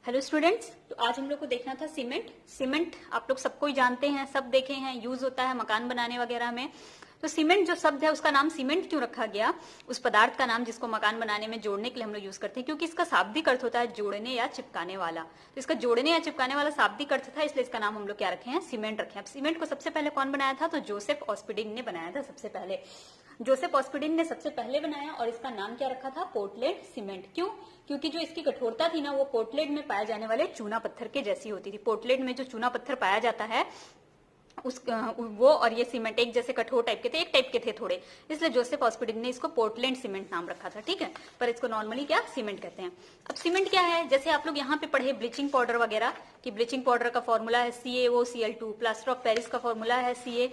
Hello students, तो आज हम लोग को देखना था सीमेंट। सीमेंट आप लोग सबको ही जानते हैं, सब देखे हैं, यूज होता है मकान बनाने वगैरह में। तो सीमेंट जो शब्द है उसका नाम सीमेंट क्यों रखा गया, उस पदार्थ का नाम जिसको मकान बनाने में जोड़ने के लिए हम लोग यूज करते हैं, क्योंकि इसका शाब्दिक अर्थ होता है जोड़ने या चिपकाने वाला। तो इसका जोड़ने या चिपकाने वाला शाब्दिक अर्थ था, इसलिए इसका नाम हम लोग क्या रखे हैं, सीमेंट रखे हैं। अब सीमेंट को सबसे पहले कौन बनाया था, तो जोसेफ ऑस्पिडिंग ने बनाया था। सबसे पहले जोसेफ ऑस्पिडिंग ने सबसे पहले बनाया और इसका नाम क्या रखा था, पोर्टलैंड सीमेंट। क्यों? क्योंकि जो इसकी कठोरता थी ना वो पोर्टलैंड में पाए जाने वाले चूना पत्थर के जैसी होती थी। पोर्टलैंड में जो चूना पत्थर पाया जाता है वो और ये सीमेंट एक जैसे कठोर टाइप के थे, एक टाइप के थे थोड़े, इसलिए जोसेफ ऑस्पिडिंग ने इसको पोर्टलैंड सीमेंट नाम रखा था। ठीक है, पर इसको नॉर्मली क्या सीमेंट कहते हैं। अब सीमेंट क्या है, जैसे आप लोग यहाँ पे पढ़े ब्लीचिंग पाउडर वगैरह कि ब्लीचिंग पाउडर का फॉर्मूला है CaOCl2, प्लास्टर ऑफ पेरिस का फॉर्मूला है Ca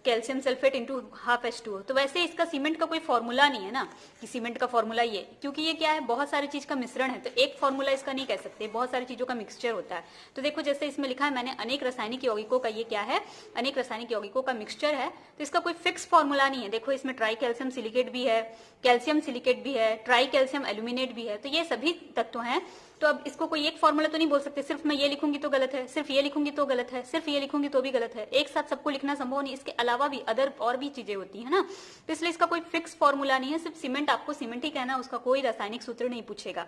calcium sulphate into half H2O। तो वैसे इसका सीमेंट का कोई फॉर्मूला नहीं है ना कि सीमेंट का फॉर्मूला ये, क्योंकि ये क्या है, बहुत सारी चीज का मिश्रण है, तो एक फॉर्मूला इसका नहीं कह सकते, बहुत सारी चीजों का मिक्सचर होता है। तो देखो जैसे इसमें लिखा है मैंने, अनेक रासायनिक यौगिकों का ये क्या है, अनेक रासायनिक यौगिकों का मिक्सचर है, तो इसका कोई फिक्स फॉर्मूला नहीं है। देखो इसमें ट्राई कैल्शियम सिलिकेट भी है, कैल्शियम सिलिकेट भी है, ट्राई कैल्शियम एल्यूमिनेट भी है, तो ये सभी तत्व हैं। तो अब इसको कोई एक फॉर्मूला तो नहीं बोल सकते, सिर्फ मैं ये लिखूंगी तो गलत है, सिर्फ ये लिखूंगी तो गलत है, सिर्फ ये लिखूंगी तो भी गलत है, एक साथ सबको लिखना संभव नहीं। इसके अलावा भी अदर और भी चीजें होती है ना, तो इसलिए इसका कोई फिक्स फॉर्मूला नहीं है। सिर्फ सीमेंट आपको सीमेंट ही कहना, उसका कोई रासायनिक सूत्र नहीं पूछेगा।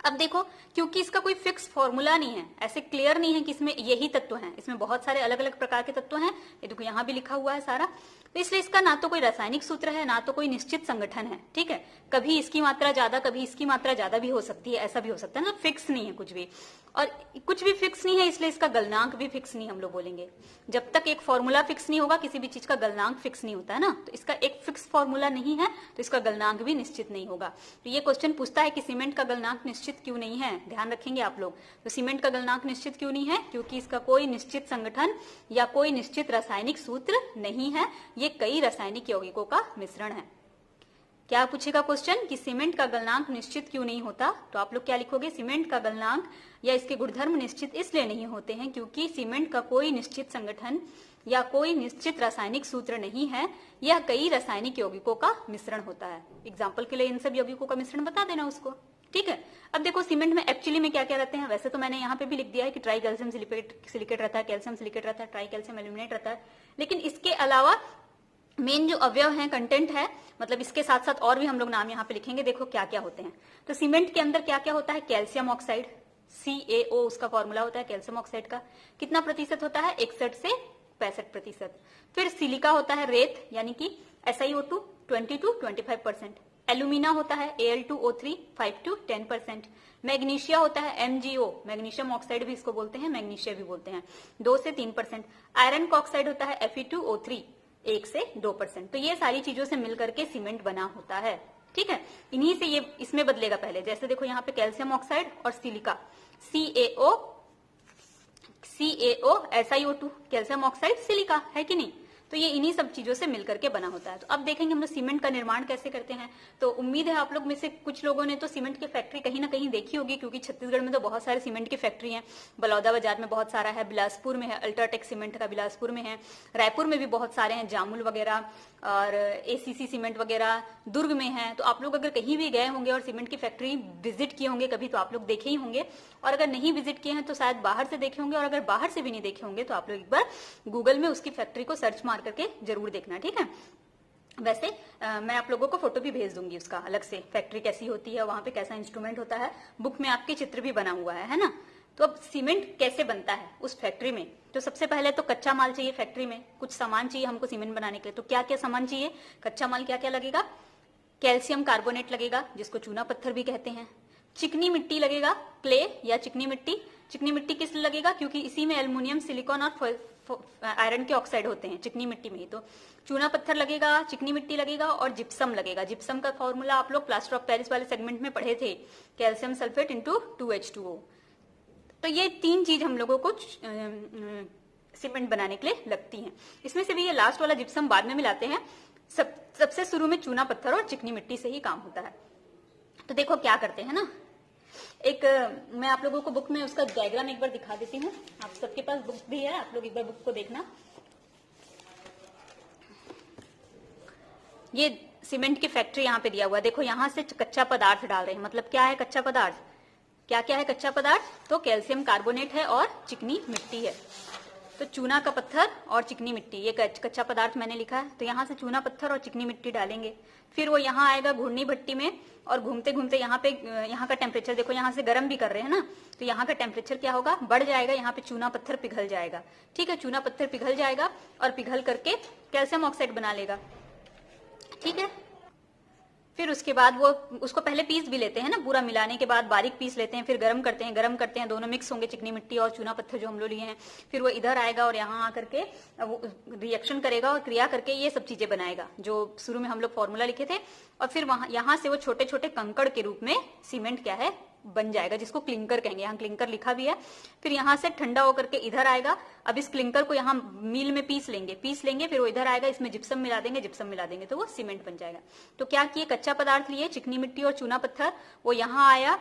अब देखो, क्योंकि इसका कोई फिक्स फॉर्मूला नहीं है, ऐसे क्लियर नहीं है कि इसमें यही तत्व हैं, इसमें बहुत सारे अलग अलग प्रकार के तत्व हैं, ये देखो यहाँ भी लिखा हुआ है सारा। तो इसलिए इसका ना तो कोई रासायनिक सूत्र है, ना तो कोई निश्चित संगठन है। ठीक है, कभी इसकी मात्रा ज्यादा, कभी इसकी मात्रा ज्यादा भी हो सकती है, ऐसा भी हो सकता है ना, फिक्स नहीं है कुछ भी। और कुछ भी फिक्स नहीं है, इसलिए इसका गलनांक भी फिक्स नहीं हम लोग बोलेंगे। जब तक एक फॉर्मूला फिक्स नहीं होगा, किसी भी चीज का गलनांक फिक्स नहीं होता है ना, तो इसका एक फिक्स फॉर्मूला नहीं है, तो इसका गलनांक भी निश्चित नहीं होगा। तो ये क्वेश्चन पूछता है कि सीमेंट का गलनांक निश्चित क्यों नहीं है, ध्यान रखेंगे आप लोग। तो सीमेंट का गलनांक निश्चित क्यों नहीं है, क्योंकि इसका कोई निश्चित संगठन या कोई निश्चित रासायनिक सूत्र नहीं है, ये कई रासायनिक यौगिकों का मिश्रण है। क्या पूछेगा क्वेश्चन कि सीमेंट का गलनांक निश्चित क्यों नहीं होता, तो आप लोग क्या लिखोगे, सीमेंट का गलनांक या इसके गुणधर्म निश्चित इसलिए नहीं होते हैं क्योंकि सीमेंट का कोई निश्चित संगठन या कोई निश्चित रासायनिक सूत्र नहीं है, यह कई रासायनिक यौगिकों का मिश्रण होता है। एग्जाम्पल के लिए इन सब यौगिकों का मिश्रण बता देना उसको। ठीक है, अब देखो सीमेंट में एक्चुअली में क्या क्या रहते हैं। वैसे तो मैंने यहाँ पे भी लिख दिया है कि ट्राई कैल्शियम सिलिकेट रहता है, कैल्शियम सिलिकेट रहता है, ट्राई कैल्शियम एल्यूमिनेट रहता है, लेकिन इसके अलावा मेन जो अवयव है, कंटेंट है, मतलब इसके साथ साथ और भी हम लोग नाम यहाँ पे लिखेंगे। देखो क्या क्या होते हैं। तो सीमेंट के अंदर क्या क्या होता है, कैल्शियम ऑक्साइड, CaO उसका फॉर्मूला होता है कैल्शियम ऑक्साइड का। कितना प्रतिशत होता है, 61 से 65%। फिर सिलिका होता है रेत, यानी कि SiO2 20 to 25%। एल्यूमिना होता है Al2O3 5 to 10%। मैग्नीशिया होता है MgO, मैग्नीशियम ऑक्साइड भी इसको बोलते हैं, मैग्नीशिया भी बोलते हैं, 2 से 3%। आयरन का ऑक्साइड होता है Fe2O3 1 से 2%। तो ये सारी चीजों से मिलकर के सीमेंट बना होता है। ठीक है, इन्हीं से ये इसमें बदलेगा पहले। जैसे देखो यहाँ पे कैल्शियम ऑक्साइड और silica, CaO SiO2, calcium oxide silica, है कि नहीं, तो ये इन्हीं सब चीजों से मिलकर के बना होता है। तो अब देखेंगे हम लोग सीमेंट का निर्माण कैसे करते हैं। तो उम्मीद है आप लोग में से कुछ लोगों ने तो सीमेंट की फैक्ट्री कहीं ना कहीं देखी होगी, क्योंकि छत्तीसगढ़ में तो बहुत सारे सीमेंट की फैक्ट्री हैं। बलौदा बाजार में बहुत सारा है, बिलासपुर में है, अल्ट्राटेक सीमेंट का बिलासपुर में है, रायपुर में भी बहुत सारे हैं, जामुल वगैरह और ACC सीमेंट वगैरह दुर्ग में है। तो आप लोग अगर कहीं भी गए होंगे और सीमेंट की फैक्ट्री विजिट किए होंगे कभी, तो आप लोग देखे ही होंगे, और अगर नहीं विजिट किए हैं तो शायद बाहर से देखे होंगे, और अगर बाहर से भी नहीं देखे होंगे तो आप लोग एक बार गूगल में उसकी फैक्ट्री को सर्च मार करके जरूर देखना। ठीक है, वैसे मैं आप लोगों को फोटो भी भेज दूंगी उसका अलग से, फैक्ट्री कैसी होती है, वहां पे कैसा इंस्ट्रूमेंट होता है, बुक में आपके चित्र भी बना हुआ है ना। तो अब सीमेंट कैसे बनता है उस फैक्ट्री में, तो सबसे पहले तो कच्चा माल चाहिए फैक्ट्री में, कुछ सामान चाहिए हमको सीमेंट बनाने के लिए। तो क्या क्या सामान चाहिए, कच्चा माल क्या क्या लगेगा, कैल्शियम कार्बोनेट लगेगा जिसको चूना पत्थर भी कहते हैं, चिकनी मिट्टी लगेगा, क्ले या चिकनी मिट्टी। चिकनी मिट्टी किस लिए लगेगा, क्योंकि इसी में एल्युमिनियम, सिलिकॉन और आयरन के ऑक्साइड होते हैं चिकनी मिट्टी में ही। तो चूना पत्थर लगेगा, चिकनी मिट्टी लगेगा और जिप्सम लगेगा। जिप्सम का फॉर्मूला आप लोग प्लास्टर ऑफ पेरिस वाले सेगमेंट में पढ़े थे, कैल्शियम सल्फेट इंटू 2H2O। तो ये तीन चीज हम लोगों को सीमेंट बनाने के लिए लगती हैं। इसमें से भी ये लास्ट वाला जिप्सम बाद में मिलाते हैं, सबसे शुरू में चूना पत्थर और चिकनी मिट्टी से ही काम होता है। तो देखो क्या करते हैं ना, एक मैं आप लोगों को बुक में उसका डायग्राम एक बार दिखा देती हूँ। आप सबके पास बुक भी है, आप लोग एक बार बुक को देखना। ये सीमेंट की फैक्ट्री यहाँ पे दिया हुआ है, देखो यहाँ से कच्चा पदार्थ डाल रहे हैं। मतलब क्या है कच्चा पदार्थ, क्या क्या है कच्चा पदार्थ? तो कैल्शियम कार्बोनेट है और चिकनी मिट्टी है। तो चूना का पत्थर और चिकनी मिट्टी, ये कच्चा पदार्थ मैंने लिखा है। तो यहाँ से चूना पत्थर और चिकनी मिट्टी डालेंगे, फिर वो यहाँ आएगा घूर्णी भट्टी में, और घूमते घूमते यहाँ पे यहाँ का टेम्परेचर देखो, यहाँ से गर्म भी कर रहे हैं ना, तो यहाँ का टेम्परेचर क्या होगा? बढ़ जाएगा। यहाँ पे चूना पत्थर पिघल जाएगा। ठीक है, चूना पत्थर पिघल जाएगा और पिघल करके कैल्शियम ऑक्साइड बना लेगा। ठीक है, फिर उसके बाद वो उसको पहले पीस भी लेते हैं ना, पूरा मिलाने के बाद बारीक पीस लेते हैं, फिर गरम करते हैं, दोनों मिक्स होंगे, चिकनी मिट्टी और चूना पत्थर जो हम लोग लिए हैं। फिर वो इधर आएगा और यहाँ आकर के वो रिएक्शन करेगा और क्रिया करके ये सब चीजें बनाएगा जो शुरू में हम लोग फॉर्मूला लिखे थे। और फिर वहां यहाँ से वो छोटे छोटे कंकड़ के रूप में सीमेंट क्या है? बन जाएगा, जिसको क्लिंकर कहेंगे। यहाँ क्लिंकर लिखा भी है। फिर यहाँ से ठंडा होकर के इधर आएगा। अब इस क्लिंकर को यहाँ मील में पीस लेंगे, फिर वो इधर आएगा, इसमें जिप्सम मिला देंगे, तो वो सीमेंट बन जाएगा। तो क्या किए? कच्चा पदार्थ लिए, चिकनी मिट्टी और चूना पत्थर, वो यहाँ आया,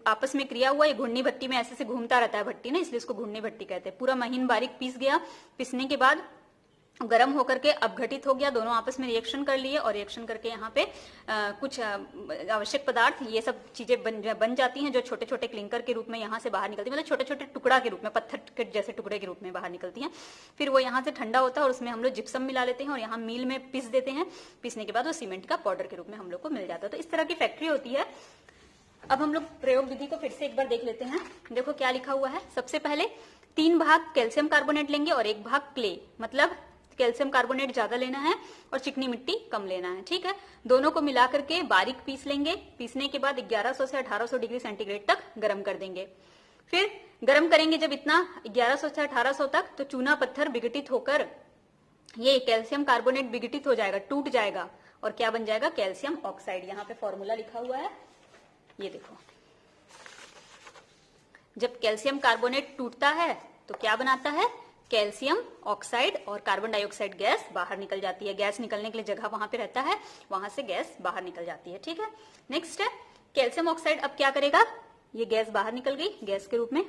आपस में क्रिया हुआ। ये घूर्णी भट्टी में ऐसे से घूमता रहता है भट्टी ना, इसलिए इसको घूर्णी भट्टी कहते हैं। पूरा महीन बारीक पीस गया। पीसने के बाद गर्म होकर के अपघटित हो गया, दोनों आपस में रिएक्शन कर लिए, और रिएक्शन करके यहाँ पे कुछ आवश्यक पदार्थ, ये सब चीजें बन जाती हैं, जो छोटे छोटे क्लिंकर के रूप में यहाँ से बाहर निकलती है, मतलब छोटे छोटे टुकड़ा के रूप में, पत्थर के जैसे टुकड़े के रूप में बाहर निकलती हैं। फिर वो यहाँ से ठंडा होता है और उसमें हम लोग जिप्सम मिला लेते हैं और यहाँ मील में पीस देते हैं। पीसने के बाद वो सीमेंट का पाउडर के रूप में हम लोग को मिल जाता है। तो इस तरह की फैक्ट्री होती है। अब हम लोग प्रयोग विधि को फिर से एक बार देख लेते हैं। देखो क्या लिखा हुआ है। सबसे पहले 3 भाग कैल्शियम कार्बोनेट लेंगे और 1 भाग क्ले, मतलब कैल्शियम कार्बोनेट ज्यादा लेना है और चिकनी मिट्टी कम लेना है। ठीक है, दोनों को मिला करके बारीक पीस लेंगे। पीसने के बाद 1100 से 1800 डिग्री सेंटीग्रेड तक गर्म कर देंगे। फिर गर्म करेंगे जब इतना 1100 से 1800 तक, तो चूना पत्थर विघटित होकर ये कैल्शियम कार्बोनेट विघटित हो जाएगा, टूट जाएगा, और क्या बन जाएगा? Calcium oxide. यहाँ पे फॉर्मूला लिखा हुआ है, ये देखो। जब कैल्शियम कार्बोनेट टूटता है तो क्या बनाता है? कैल्शियम ऑक्साइड, और कार्बन डाइऑक्साइड गैस बाहर निकल जाती है। गैस निकलने के लिए जगह वहां पे रहता है, वहां से गैस बाहर निकल जाती है। ठीक है, नेक्स्ट है कैल्शियम ऑक्साइड। अब क्या करेगा? ये गैस बाहर निकल गई गैस के रूप में,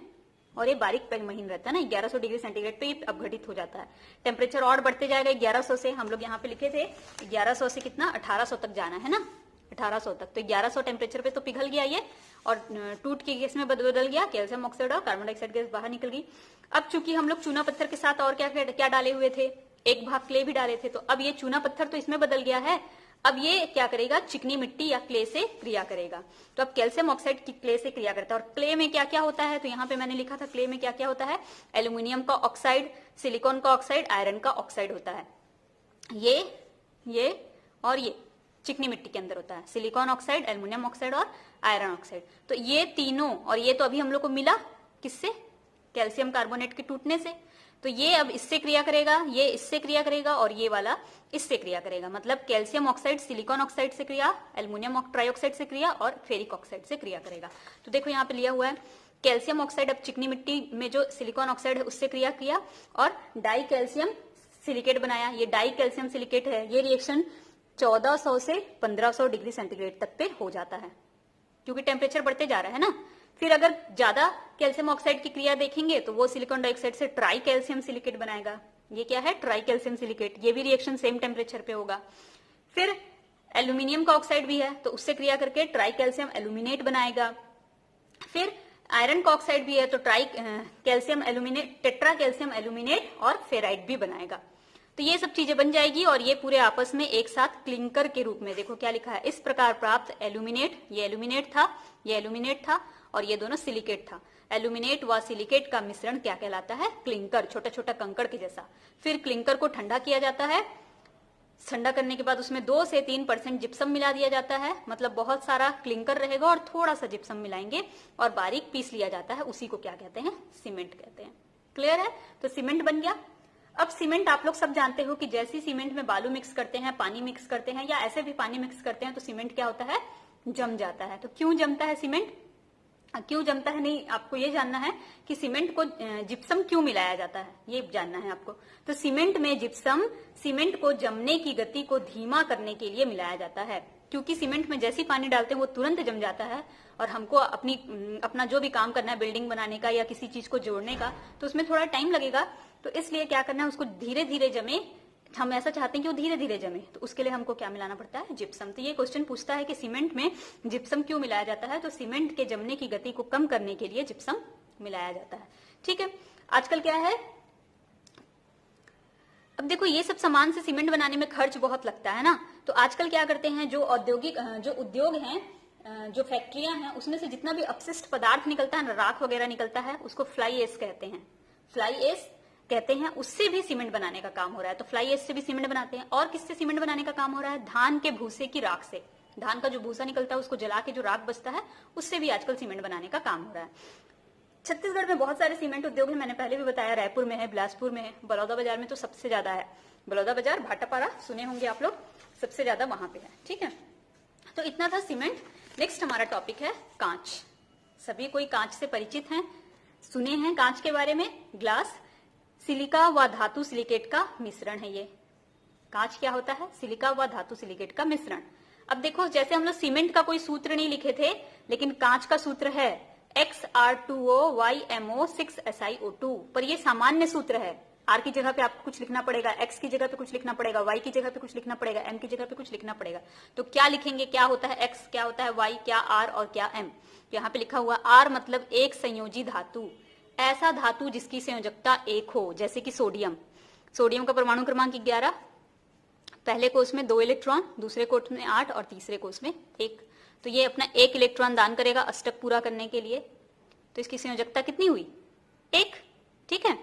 और ये बारीक महीन रहता है ना, 1100 डिग्री सेंटीग्रेड पे ये अपघटित हो जाता है। टेम्परेचर और बढ़ते जाएगा 1100 से, हम लोग यहाँ पे लिखे थे 1100 से कितना? 1800 तक जाना है ना, 1800 तक। तो 1100 टेम्परेचर पे तो पिघल गया ये, और टूट के गैस में बदल गया, कैल्शियम ऑक्साइड और कार्बन डाइऑक्साइड गैस बाहर निकल गई। अब चूंकि हम लोग चूना पत्थर के साथ और क्या क्या डाले हुए थे? 1 भाग क्ले भी डाले थे, तो अब ये चूना पत्थर तो इसमें बदल गया है। अब ये क्या करेगा? चिकनी मिट्टी या क्ले से क्रिया करेगा। तो अब कैल्शियम ऑक्साइड की क्ले से क्रिया करता है। और क्ले में क्या क्या होता है? तो यहाँ पे मैंने लिखा था क्ले में क्या क्या होता है। एल्यूमिनियम का ऑक्साइड, सिलिकॉन का ऑक्साइड, आयरन का ऑक्साइड होता है। ये और ये चिकनी मिट्टी के अंदर होता है, सिलिकॉन ऑक्साइड, एल्युमिनियम ऑक्साइड और आयरन ऑक्साइड। तो ये तीनों, और ये तो अभी हम लोग को मिला किससे? कैल्शियम कार्बोनेट के टूटने से। तो ये अब इससे क्रिया करेगा, ये इससे क्रिया करेगा, और ये वाला इससे क्रिया करेगा। मतलब कैल्शियम ऑक्साइड सिलिकॉन ऑक्साइड से क्रिया, एल्युमिनियम ट्राइऑक्साइड से क्रिया, और फेरिक ऑक्साइड से क्रिया करेगा। तो देखो यहाँ पे लिया हुआ है कैल्शियम ऑक्साइड अब चिकनी मिट्टी में जो सिलिकॉन ऑक्साइड है उससे क्रिया किया और डाई कैल्शियम सिलिकेट बनाया। ये डाई कैल्शियम सिलिकेट है, ये रिएक्शन 1400 से 1500 डिग्री सेंटीग्रेड तक पे हो जाता है, क्योंकि टेम्परेचर बढ़ते जा रहा है ना। फिर अगर ज्यादा कैल्शियम ऑक्साइड की क्रिया देखेंगे तो वो सिलिकॉन डाइऑक्साइड से ट्राई कैल्शियम सिलिकेट बनाएगा। ये क्या है? Try calcium silicate. ये भी रिएक्शन सेम टेम्परेचर पे होगा। फिर एल्यूमिनियम का ऑक्साइड भी है, तो उससे क्रिया करके ट्राई कैल्शियम एल्यूमिनेट बनाएगा। फिर आयरन का ऑक्साइड भी है, तो try calcium aluminate, tetra calcium aluminate और फेराइट भी बनाएगा। तो ये सब चीजें बन जाएगी और ये पूरे आपस में एक साथ क्लिंकर के रूप में, देखो क्या लिखा है, इस प्रकार प्राप्त एल्यूमिनेट, ये एल्यूमिनेट था, ये एल्यूमिनेट था, और ये दोनों सिलिकेट था। एल्यूमिनेट व सिलिकेट का मिश्रण क्या कहलाता है? क्लिंकर, छोटा छोटा कंकड़ के जैसा। फिर क्लिंकर को ठंडा किया जाता है। ठंडा करने के बाद उसमें 2 से 3% जिप्सम मिला दिया जाता है, मतलब बहुत सारा क्लिंकर रहेगा और थोड़ा सा जिप्सम मिलाएंगे और बारीक पीस लिया जाता है। उसी को क्या कहते हैं? सीमेंट कहते हैं। क्लियर है? तो सीमेंट बन गया। अब सीमेंट आप लोग सब जानते हो कि जैसे सीमेंट में बालू मिक्स करते हैं, पानी मिक्स करते हैं, या ऐसे भी पानी मिक्स करते हैं, तो सीमेंट क्या होता है? जम जाता है। तो क्यों जमता है सीमेंट? क्यों जमता है नहीं, आपको ये जानना है कि सीमेंट को जिप्सम क्यों मिलाया जाता है, ये जानना है आपको। तो सीमेंट में जिप्सम सीमेंट को जमने की गति को धीमा करने के लिए मिलाया जाता है, क्योंकि सीमेंट में जैसे ही पानी डालते हैं वो तुरंत जम जाता है, और हमको अपना जो भी काम करना है, बिल्डिंग बनाने का या किसी चीज को जोड़ने का, तो उसमें थोड़ा टाइम लगेगा। तो इसलिए क्या करना है, उसको धीरे धीरे जमे, हम ऐसा चाहते हैं कि वो धीरे धीरे जमे, तो उसके लिए हमको क्या मिलाना पड़ता है? जिप्सम। तो ये क्वेश्चन पूछता है कि सीमेंट में जिप्सम क्यों मिलाया जाता है? तो सीमेंट के जमने की गति को कम करने के लिए जिप्सम मिलाया जाता है। ठीक है, आजकल क्या है, अब देखो ये सब सामान से सीमेंट बनाने में खर्च बहुत लगता है ना, तो आजकल क्या करते हैं, जो उद्योग हैं, जो फैक्ट्रियां हैं, उसमें से जितना भी अपशिष्ट पदार्थ निकलता है ना, राख वगैरह निकलता है, उसको फ्लाई एश कहते हैं। फ्लाई एश कहते हैं, उससे भी सीमेंट बनाने का काम हो रहा है। तो फ्लाई एश से भी सीमेंट बनाते हैं। और किससे सीमेंट बनाने का काम हो रहा है? धान के भूसे की राख से। धान का जो भूसा निकलता है उसको जला के जो राख बचता है, उससे भी आजकल सीमेंट बनाने का काम हो रहा है। छत्तीसगढ़ में बहुत सारे सीमेंट उद्योग है, मैंने पहले भी बताया, रायपुर में है, बिलासपुर में है, बलौदाबाजार में तो सबसे ज्यादा है। बलौदाबाजार, भाटापारा सुने होंगे आप लोग, सबसे ज्यादा वहां पे है। ठीक है, तो इतना था सीमेंट। नेक्स्ट हमारा टॉपिक है कांच। सभी कोई कांच से परिचित हैं, सुने हैं कांच के बारे में। ग्लास सिलिका व धातु सिलिकेट का मिश्रण है ये। कांच क्या होता है? सिलिका व धातु सिलिकेट का मिश्रण। अब देखो, जैसे हम लोग सीमेंट का कोई सूत्र नहीं लिखे थे, लेकिन कांच का सूत्र है XR2O YMO6SiO2, पर ये सामान्य सूत्र है। आर की जगह पे आपको कुछ लिखना पड़ेगा, एक्स की जगह पे कुछ लिखना पड़ेगा, वाई की जगह पे कुछ लिखना पड़ेगा, एम की जगह पे कुछ लिखना पड़ेगा। तो क्या लिखेंगे? क्या होता है एक्स, क्या होता है वाई, क्या आर और क्या एम? तो यहाँ पे लिखा हुआ आर मतलब एक संयोजी धातु, ऐसा धातु जिसकी संयोजकता 1 हो, जैसे कि सोडियम। सोडियम का परमाणु क्रमांक 11, पहले कोष में 2 इलेक्ट्रॉन, दूसरे कोष में 8 और तीसरे कोष में 1। तो ये अपना 1 इलेक्ट्रॉन दान करेगा अष्टक पूरा करने के लिए। तो इसकी संयोजकता कितनी हुई? 1। ठीक है,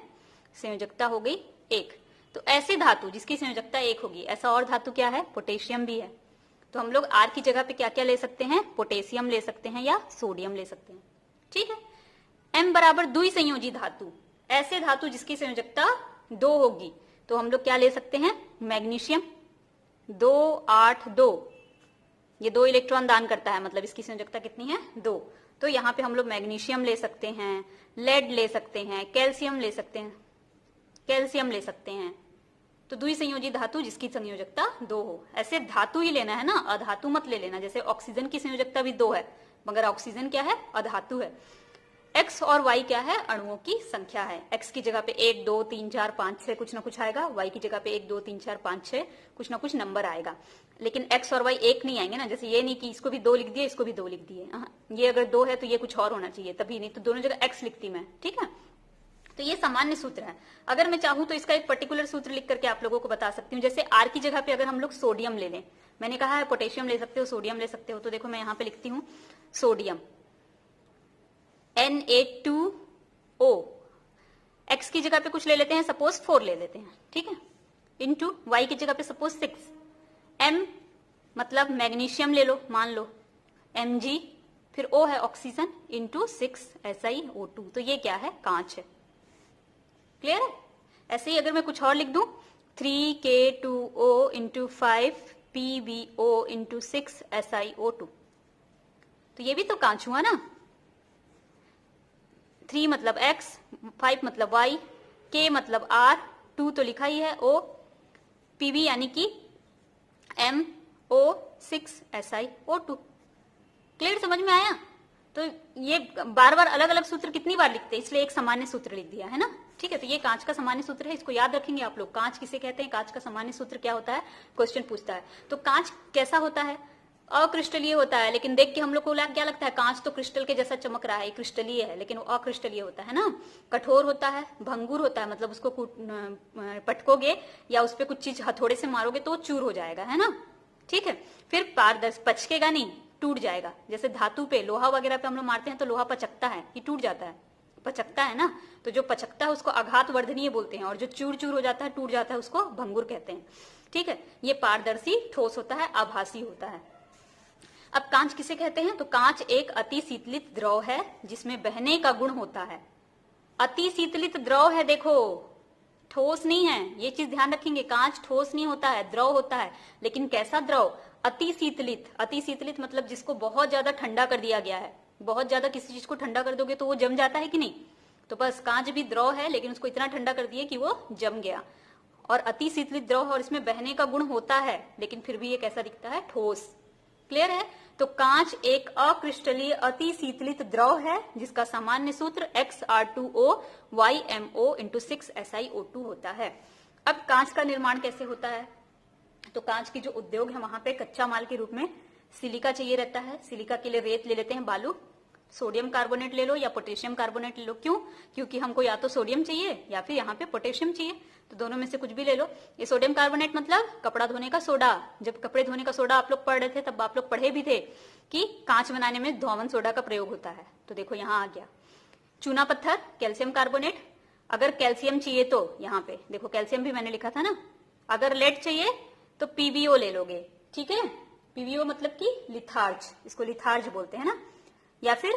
संयोजकता हो गई 1। तो ऐसे धातु जिसकी संयोजकता 1 होगी, ऐसा और धातु क्या है? पोटेशियम भी है। तो हम लोग आर की जगह पे क्या क्या ले सकते हैं? पोटेशियम ले सकते हैं या सोडियम ले सकते हैं। ठीक है, एम बराबर द्विसंयोजी धातु, ऐसे धातु जिसकी संयोजकता 2 होगी, तो हम लोग क्या ले सकते हैं? मैग्नीशियम। 2 8 2, ये 2 इलेक्ट्रॉन दान करता है, मतलब इसकी संयोजकता कितनी है? 2। तो यहाँ पे हम लोग मैग्नीशियम ले सकते हैं, लेड ले सकते हैं, कैल्शियम ले सकते हैं, कैल्शियम ले सकते हैं। तो द्विसंयोजी धातु जिसकी संयोजकता 2 हो। ऐसे धातु ही लेना है ना, अधातु मत ले लेना। जैसे ऑक्सीजन की संयोजकता भी 2 है, मगर ऑक्सीजन क्या है? अधातु है। एक्स और वाई क्या है? अणुओं की संख्या है। एक्स की जगह पे 1 2 3 4 5 6 कुछ ना कुछ आएगा, वाई की जगह पे 1 2 3 4 5 6 कुछ ना कुछ नंबर आएगा। लेकिन एक्स और वाई एक नहीं आएंगे ना, जैसे ये नहीं कि इसको भी 2 लिख दिए, इसको भी 2 लिख दिए। ये अगर 2 है तो ये कुछ और होना चाहिए, तभी, नहीं तो दोनों जगह एक्स लिखती मैं। ठीक है, तो ये सामान्य सूत्र है। अगर मैं चाहूं तो इसका एक पर्टिकुलर सूत्र लिख करके आप लोगों को बता सकती हूँ। जैसे आर की जगह पे अगर हम लोग सोडियम ले लें, मैंने कहा है पोटेशियम ले सकते हो, सोडियम ले सकते हो, तो देखो मैं यहाँ पे लिखती हूँ सोडियम Na2O। एक्स की जगह पे कुछ ले लेते हैं, सपोज 4 ले लेते हैं, ठीक है, इंटू वाई की जगह पे सपोज 6। एम मतलब मैग्नीशियम ले लो, मान लो Mg, फिर O है ऑक्सीजन, इंटू 6SiO2। तो ये क्या है? कांच है। क्लियर है? ऐसे ही अगर मैं कुछ और लिख दूं, 3K2O into 5PbO into 6SiO2, तो ये भी तो कांच हुआ ना। 3 मतलब X, 5 मतलब Y, K मतलब R, 2 तो लिखा ही है O, Pb यानी कि MO, 6SiO2। क्लियर? समझ में आया? तो ये बार बार अलग अलग सूत्र कितनी बार लिखते हैं, इसलिए एक सामान्य सूत्र लिख दिया है ना। ठीक है, तो ये कांच का सामान्य सूत्र है, इसको याद रखेंगे आप लोग। कांच किसे कहते हैं, कांच का सामान्य सूत्र क्या होता है, क्वेश्चन पूछता है। तो कांच कैसा होता है? अक्रिस्टलीय होता है। लेकिन देख के हम लोग को क्या लगता है, कांच तो क्रिस्टल के जैसा चमक रहा है, क्रिस्टलीय है, लेकिन वो अक्रिस्टलीय होता है ना। कठोर होता है, भंगुर होता है, मतलब उसको पटकोगे या उस पर कुछ चीज हथौड़े से मारोगे तो चूर हो जाएगा, है ना। ठीक है, फिर पारदर्शी, पचकेगा नहीं, टूट जाएगा। जैसे धातु पे, लोहा वगैरह पे हम लोग मारते हैं तो लोहा पचकता है कि टूट जाता है? पचकता है ना। तो जो पचकता है उसको आघात वर्धनीय बोलते हैं, और जो चूर चूर हो जाता है, टूट जाता है, उसको भंगुर कहते हैं। ठीक है, ये पारदर्शी, ठोस होता है, आभासी होता है। अब कांच किसे कहते हैं? तो कांच एक अति शीतलित द्रव है जिसमें बहने का गुण होता है। अति शीतलित द्रव है, देखो, ठोस नहीं है, ये चीज ध्यान रखेंगे। कांच ठोस नहीं होता है, द्रव होता है। लेकिन कैसा द्रव? अति शीतलित। अति शीतलित मतलब जिसको बहुत ज्यादा ठंडा कर दिया गया है। बहुत ज्यादा किसी चीज को ठंडा कर दोगे तो वो जम जाता है कि नहीं। तो बस कांच भी द्रव है, लेकिन उसको इतना ठंडा कर दिए कि वो जम गया। और अति शीतलित द्रव है और इसमें बहने का गुण होता है, लेकिन फिर भी ये कैसा दिखता है? ठोस। क्लियर है? तो कांच एक अक्रिस्टलीय अति शीतलित द्रव है जिसका सामान्य सूत्र XR2O YMO इंटू 6SiO2 होता है। अब कांच का निर्माण कैसे होता है? तो कांच की जो उद्योग है वहां पे कच्चा माल के रूप में सिलिका चाहिए रहता है। सिलिका के लिए रेत ले लेते हैं, बालू, सोडियम कार्बोनेट ले लो या पोटेशियम कार्बोनेट ले लो। क्यों? क्योंकि हमको या तो सोडियम चाहिए या फिर यहाँ पे पोटेशियम चाहिए, तो दोनों में से कुछ भी ले लो। ये सोडियम कार्बोनेट मतलब कपड़ा धोने का सोडा। जब कपड़े धोने का सोडा आप लोग पढ़ रहे थे तब आप लोग पढ़े भी थे कि कांच बनाने में धोवन सोडा का प्रयोग होता है, तो देखो यहाँ आ गया। चूना पत्थर, कैल्शियम कार्बोनेट। अगर कैल्शियम चाहिए तो यहाँ पे देखो कैल्शियम भी मैंने लिखा था ना। अगर लेड चाहिए तो पीबीओ ले लोगे, ठीक है। पीबीओ मतलब कि लिथार्ज, इसको लिथार्ज बोलते हैं ना। या फिर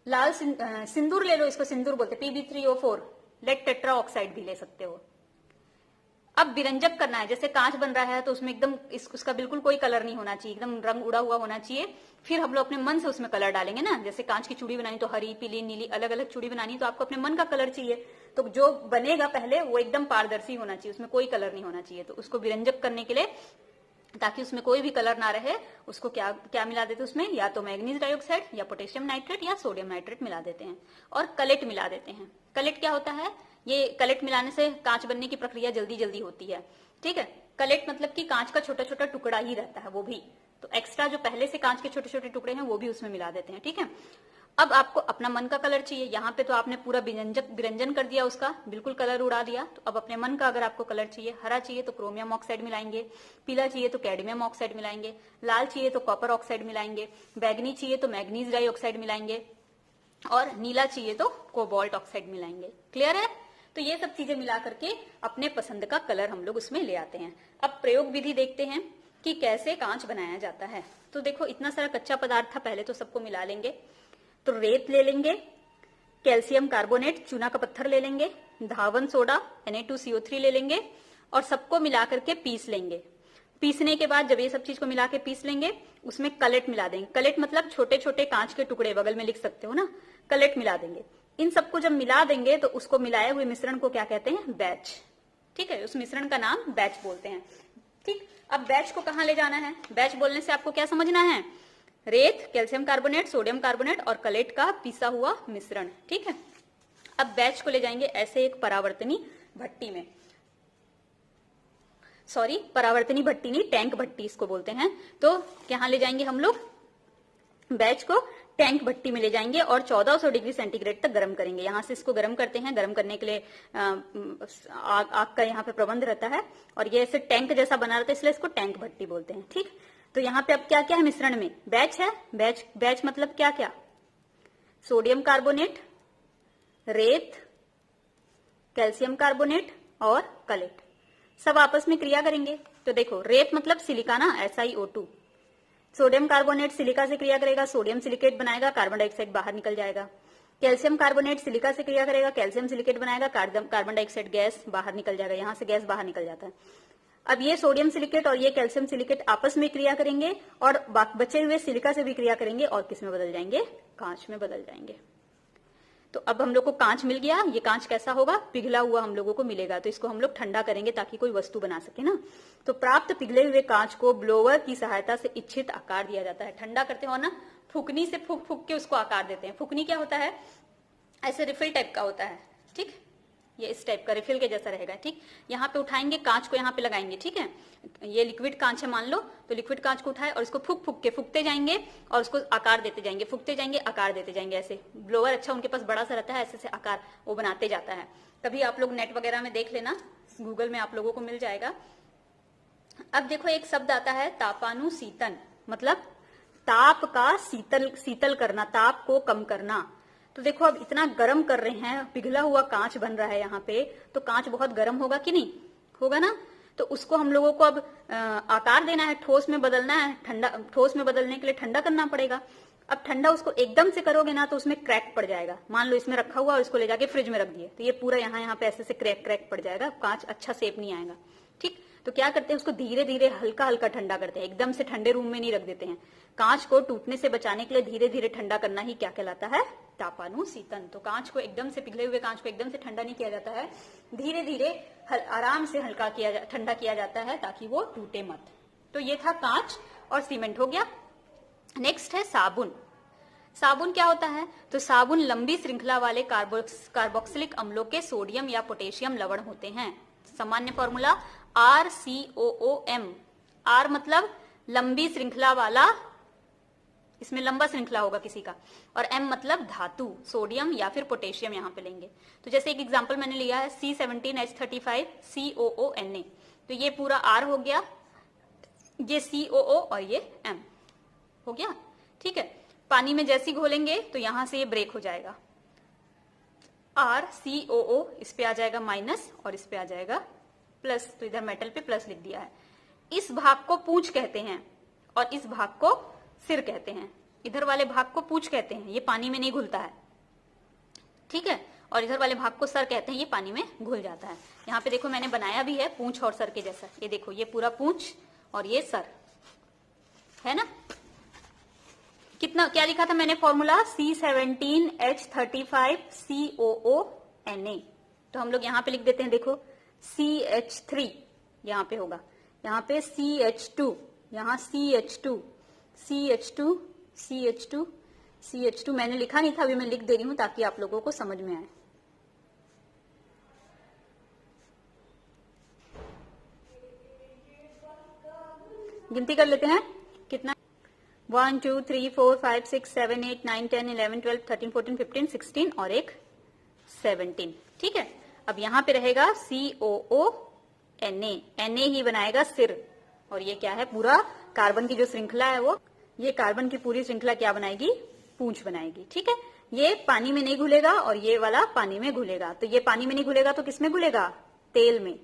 लाल सिंदूर ले लो, इसको सिंदूर बोलते हैं, PB3O4। लेड टेट्रा ऑक्साइड भी ले सकते हो। अब विरंजक करना है, जैसे कांच बन रहा है तो उसमें एकदम उसका बिल्कुल कोई कलर नहीं होना चाहिए, एकदम रंग उड़ा हुआ होना चाहिए। फिर हम लोग अपने मन से उसमें कलर डालेंगे ना। जैसे कांच की चूड़ी बनानी तो हरी, पीली, नीली, अलग अलग चूड़ी बनानी तो आपको अपने मन का कलर चाहिए, तो जो बनेगा पहले वो एकदम पारदर्शी होना चाहिए, उसमें कोई कलर नहीं होना चाहिए। तो उसको विरंजक करने के लिए, ताकि उसमें कोई भी कलर ना रहे, उसको क्या क्या मिला देते हैं उसमें, या तो मैग्नीज डाइऑक्साइड या पोटेशियम नाइट्रेट या सोडियम नाइट्रेट मिला देते हैं, और कलेट मिला देते हैं। कलेट क्या होता है? ये कलेट मिलाने से कांच बनने की प्रक्रिया जल्दी जल्दी होती है, ठीक है। कलेट मतलब कि कांच का छोटा छोटा टुकड़ा ही रहता है, वो भी तो एक्स्ट्रा जो पहले से कांच के छोटे छोटे टुकड़े हैं वो भी उसमें मिला देते हैं, ठीक है। अब आपको अपना मन का कलर चाहिए, यहाँ पे तो आपने पूरा विरंजन कर दिया, उसका बिल्कुल कलर उड़ा दिया। तो अब अपने मन का अगर आपको कलर चाहिए, हरा चाहिए तो क्रोमियम ऑक्साइड मिलाएंगे, पीला चाहिए तो कैडमियम ऑक्साइड मिलाएंगे, लाल चाहिए तो कॉपर ऑक्साइड मिलाएंगे, बैगनी चाहिए तो मैग्नीज डाइऑक्साइड मिलाएंगे, और नीला चाहिए तो कोबाल्ट ऑक्साइड मिलाएंगे। क्लियर है? तो ये सब चीजें मिला करके अपने पसंद का कलर हम लोग उसमें ले आते हैं। अब प्रयोग विधि देखते हैं कि कैसे कांच बनाया जाता है। तो देखो इतना सारा कच्चा पदार्थ था, पहले तो सबको मिला लेंगे। तो रेत ले लेंगे, कैल्शियम कार्बोनेट चूना का पत्थर ले लेंगे, धावन सोडा Na2CO3 ले लेंगे, और सबको मिला करके पीस लेंगे। पीसने के बाद जब ये सब चीज को मिला के पीस लेंगे, उसमें कलेट मिला देंगे। कलेट मतलब छोटे छोटे कांच के टुकड़े, बगल में लिख सकते हो ना, कलेट मिला देंगे। इन सबको जब मिला देंगे तो उसको मिलाए हुए मिश्रण को क्या कहते हैं? बैच, ठीक है। उस मिश्रण का नाम बैच बोलते हैं, ठीक। अब बैच को कहाँ ले जाना है? बैच बोलने से आपको क्या समझना है? रेत, कैल्शियम कार्बोनेट, सोडियम कार्बोनेट और कलेट का पीसा हुआ मिश्रण, ठीक है। अब बैच को ले जाएंगे ऐसे एक परावर्तनी भट्टी में, सॉरी परावर्तनी भट्टी नहीं, टैंक भट्टी इसको बोलते हैं। तो यहाँ ले जाएंगे हम लोग बैच को, टैंक भट्टी में ले जाएंगे और 1400 डिग्री सेंटीग्रेड तक गर्म करेंगे। यहाँ से इसको गर्म करते हैं, गर्म करने के लिए आग का यहाँ पे प्रबंध रहता है, और ये ऐसे टैंक जैसा बना रहता है, इसलिए इसको टैंक भट्टी बोलते हैं, ठीक। तो यहाँ पे अब क्या क्या है मिश्रण में? बैच है। बैच मतलब क्या क्या? सोडियम कार्बोनेट, रेत, कैल्शियम कार्बोनेट और कलेट, सब आपस में क्रिया करेंगे। तो देखो रेत मतलब सिलिका ना, SiO2। सोडियम कार्बोनेट सिलिका से क्रिया करेगा, सोडियम सिलिकेट बनाएगा, कार्बन डाइऑक्साइड बाहर निकल जाएगा। कैल्शियम कार्बोनेट सिलिका से क्रिया करेगा, कैल्शियम सिलिकेट बनाएगा, कार्बन डाइऑक्साइड गैस बाहर निकल जाएगा, यहाँ से गैस बाहर निकल जाता है। अब ये सोडियम सिलिकेट और ये कैल्शियम सिलिकेट आपस में क्रिया करेंगे और बचे हुए सिलिका से भी क्रिया करेंगे, और किस में बदल जाएंगे? कांच में बदल जाएंगे। तो अब हम लोग को कांच मिल गया। ये कांच कैसा होगा? पिघला हुआ हम लोगों को मिलेगा। तो इसको हम लोग ठंडा करेंगे ताकि कोई वस्तु बना सके ना। तो प्राप्त पिघले हुए कांच को ब्लोअर की सहायता से इच्छित आकार दिया जाता है। ठंडा करते हो ना, फुकनी से फूक फूक के उसको आकार देते हैं। फुकनी क्या होता है? ऐसे रिफिल टाइप का होता है, ठीक। ये इस टाइप का रिफिल के जैसा रहेगा, ठीक। यहाँ पे उठाएंगे कांच को, यहाँ पे लगाएंगे, ठीक है। ये लिक्विड कांच है मान लो, तो लिक्विड कांच को उठाए और इसको फूक फूक के फूकते जाएंगे और उसको आकार देते जाएंगे, फूकते जाएंगे, आकार देते जाएंगे। ऐसे ब्लोअर अच्छा उनके पास बड़ा सा रहता है, ऐसे से आकार वो बनाते जाता है। कभी आप लोग नेट वगैरह में देख लेना, गूगल में आप लोगों को मिल जाएगा। अब देखो एक शब्द आता है तापानुशीतन, मतलब ताप का शीतल करना, ताप को कम करना। तो देखो अब इतना गर्म कर रहे हैं, पिघला हुआ कांच बन रहा है यहाँ पे, तो कांच बहुत गर्म होगा कि नहीं होगा ना। तो उसको हम लोगों को अब आकार देना है, ठोस में बदलना है। ठंडा ठोस में बदलने के लिए ठंडा करना पड़ेगा। अब ठंडा उसको एकदम से करोगे ना तो उसमें क्रैक पड़ जाएगा। मान लो इसमें रखा हुआ और इसको ले जाके फ्रिज में रख दिए, तो ये पूरा यहाँ पे ऐसे से क्रैक पड़ जाएगा, कांच अच्छा शेप नहीं आएगा, ठीक। तो क्या करते हैं, उसको धीरे धीरे हल्का हल्का ठंडा करते हैं, एकदम से ठंडे रूम में नहीं रख देते हैं। कांच को टूटने से बचाने के लिए धीरे धीरे ठंडा करना ही क्या कहलाता है? तापानुशीतन। तो कांच को एकदम से, पिघले हुए कांच को एकदम से ठंडा नहीं किया जाता है, धीरे धीरे आराम से हल्का ठंडा किया जाता है ताकि वो टूटे मत। तो ये था कांच और सीमेंट हो गया। नेक्स्ट है साबुन। साबुन क्या होता है? तो साबुन लंबी श्रृंखला वाले कार्बोक्सिलिक अम्लों के सोडियम या पोटेशियम लवण होते हैं। सामान्य फॉर्मूला RCOOM। R मतलब लंबी श्रृंखला वाला, इसमें लंबा श्रृंखला होगा किसी का, और M मतलब धातु, सोडियम या फिर पोटेशियम यहां पे लेंगे। तो जैसे एक एग्जांपल मैंने लिया है C17H35 COONA, तो ये पूरा R हो गया, ये COO और ये M हो गया। ठीक है, पानी में जैसे ही घोलेंगे तो यहां से ये ब्रेक हो जाएगा, RCOO इस पे आ जाएगा माइनस और इस पे आ जाएगा प्लस, तो इधर मेटल पे प्लस लिख दिया है। इस भाग को पूंछ कहते हैं और इस भाग को सिर कहते हैं। इधर वाले भाग को पूंछ कहते हैं, ये पानी में नहीं घुलता है। ठीक है, और इधर वाले भाग को सर कहते हैं, ये पानी में घुल जाता है। यहाँ पे देखो मैंने बनाया भी है पूंछ और सर के जैसा, ये देखो ये पूरा पूंछ और ये सर है ना। कितना क्या लिखा था मैंने फॉर्मूला C17H35 COONA, तो हम लोग यहाँ पे लिख देते हैं, देखो CH3 यहाँ पे होगा, यहाँ पे CH2, यहाँ CH2 CH2 CH2 CH2 मैंने लिखा नहीं था, अभी मैं लिख दे रही हूं ताकि आप लोगों को समझ में आए। गिनती कर लेते हैं कितना, 1 2 3 4 5 6 7 8 9 10 11 12 13 14 15 16 और एक 17। ठीक है, अब यहाँ पे रहेगा COONA, Na ही बनाएगा सिर, और ये क्या है, पूरा कार्बन की जो श्रृंखला है वो, ये कार्बन की पूरी श्रृंखला क्या बनाएगी, पूंछ बनाएगी। ठीक है, ये पानी में नहीं घुलेगा और ये वाला पानी में घुलेगा। तो ये पानी में नहीं घुलेगा तो किसमें घुलेगा, तेल में,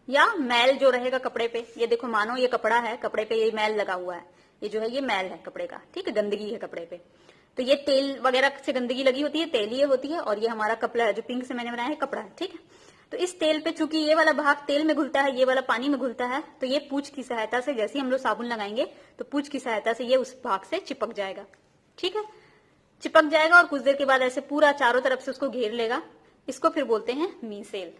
या मैल जो रहेगा कपड़े पे। ये देखो मानो ये कपड़ा है, कपड़े पे ये मैल लगा हुआ है, ये जो है ये मैल है कपड़े का। ठीक है, गंदगी है कपड़े पे, तो ये तेल वगैरह से गंदगी लगी होती है, तेल ये होती है, और ये हमारा कपड़ा है जो पिंक से मैंने बनाया है, कपड़ा है। ठीक है, तो इस तेल पे चूंकि ये वाला भाग तेल में घुलता है, ये वाला पानी में घुलता है, तो ये पूंछ की सहायता से, जैसे ही हम लोग साबुन लगाएंगे तो पूंछ की सहायता से ये उस भाग से चिपक जाएगा। ठीक है, चिपक जाएगा और कुछ देर के बाद ऐसे पूरा चारों तरफ से उसको घेर लेगा। इसको फिर बोलते हैं मीसेल।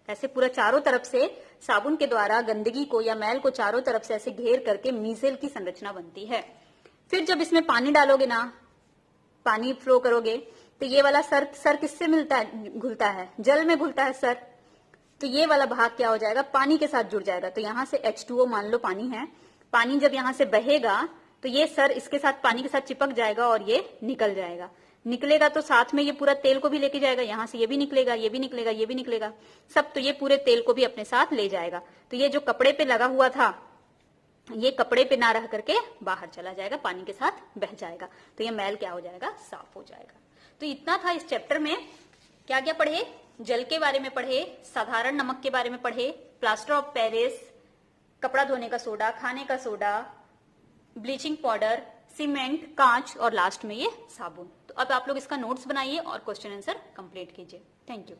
ऐसे पूरा चारों तरफ से साबुन के द्वारा गंदगी को या मैल को चारों तरफ से ऐसे घेर करके मीसेल की संरचना बनती है। फिर जब इसमें पानी डालोगे ना, पानी फ्लो करोगे, तो ये वाला सर किससे मिलता है, घुलता है, जल में घुलता है सर, तो ये वाला भाग क्या हो जाएगा, पानी के साथ जुड़ जाएगा। तो यहाँ से H2O मान लो पानी है, पानी जब यहाँ से बहेगा तो ये सर इसके साथ पानी के साथ चिपक जाएगा और ये निकल जाएगा। निकलेगा तो साथ में ये पूरा तेल को भी लेके जाएगा, यहाँ से ये भी निकलेगा, ये भी निकलेगा, ये भी निकलेगा सब, तो ये पूरे तेल को भी अपने साथ ले जाएगा। तो ये जो कपड़े पे लगा हुआ था, ये कपड़े पे ना रह करके बाहर चला जाएगा, पानी के साथ बह जाएगा, तो ये मैल क्या हो जाएगा, साफ हो जाएगा। तो इतना था इस चैप्टर में। क्या क्या पढ़े, जल के बारे में पढ़े, साधारण नमक के बारे में पढ़े, प्लास्टर ऑफ पेरिस, कपड़ा धोने का सोडा, खाने का सोडा, ब्लीचिंग पाउडर, सीमेंट, कांच और लास्ट में ये साबुन। तो अब आप लोग इसका नोट्स बनाइए और क्वेश्चन आंसर कंप्लीट कीजिए। Thank you.